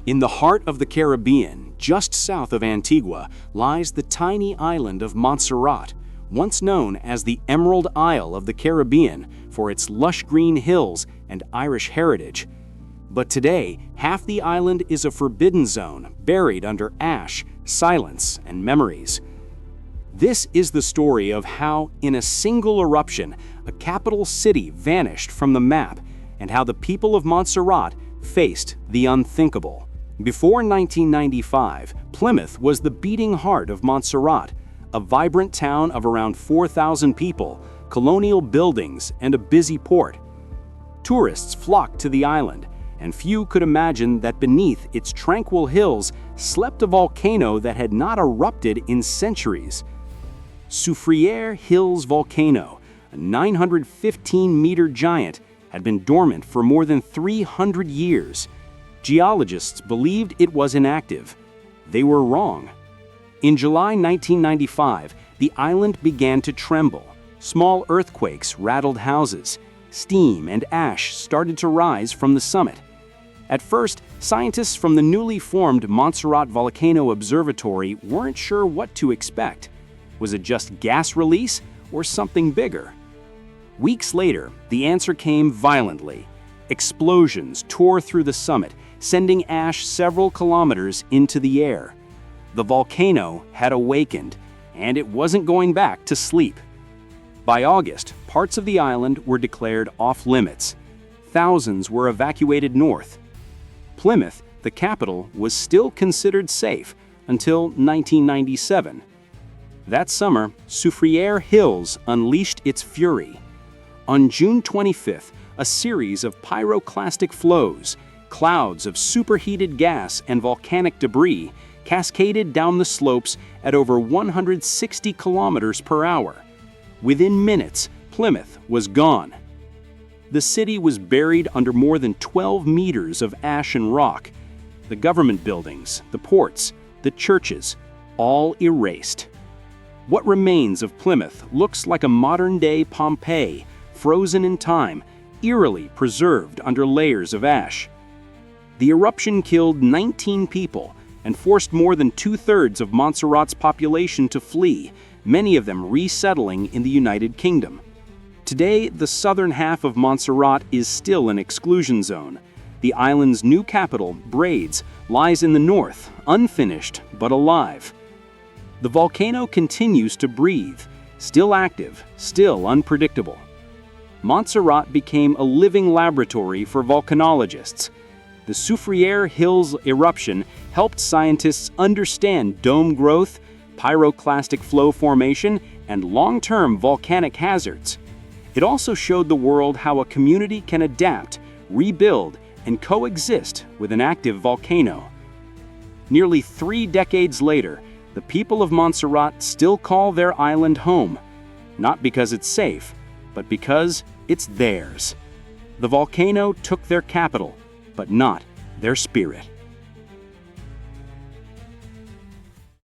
In the heart of the Caribbean, just south of Antigua, lies the tiny island of Montserrat, once known as the Emerald Isle of the Caribbean for its lush green hills and Irish heritage. But today, half the island is a forbidden zone, buried under ash, silence, and memories. This is the story of how, in a single eruption, a capital city vanished from the map, and how the people of Montserrat faced the unthinkable. Before 1995, Plymouth was the beating heart of Montserrat, a vibrant town of around 4,000 people, colonial buildings, and a busy port. Tourists flocked to the island, and few could imagine that beneath its tranquil hills slept a volcano that had not erupted in centuries. Soufrière Hills Volcano, a 915-meter giant, had been dormant for more than 300 years. Geologists believed it was inactive. They were wrong. In July 1995, the island began to tremble. Small earthquakes rattled houses. Steam and ash started to rise from the summit. At first, scientists from the newly formed Montserrat Volcano Observatory weren't sure what to expect. Was it just gas release or something bigger? Weeks later, the answer came violently. Explosions tore through the summit, sending ash several kilometers into the air. The volcano had awakened, and it wasn't going back to sleep. By August, parts of the island were declared off-limits. Thousands were evacuated north. Plymouth, the capital, was still considered safe until 1997. That summer, Soufrière Hills unleashed its fury. On June 25th, a series of pyroclastic flows, clouds of superheated gas and volcanic debris, cascaded down the slopes at over 160 kilometers per hour. Within minutes, Plymouth was gone. The city was buried under more than 12 meters of ash and rock. The government buildings, the ports, the churches, all erased. What remains of Plymouth looks like a modern-day Pompeii, frozen in time, eerily preserved under layers of ash. The eruption killed 19 people and forced more than two-thirds of Montserrat's population to flee, many of them resettling in the United Kingdom. Today, the southern half of Montserrat is still an exclusion zone. The island's new capital, Braides, lies in the north, unfinished but alive. The volcano continues to breathe, still active, still unpredictable. Montserrat became a living laboratory for volcanologists. The Soufrière Hills eruption helped scientists understand dome growth, pyroclastic flow formation, and long-term volcanic hazards. It also showed the world how a community can adapt, rebuild, and coexist with an active volcano. Nearly 3 decades later, the people of Montserrat still call their island home, not because it's safe, but because it's theirs. The volcano took their capital, but not their spirit.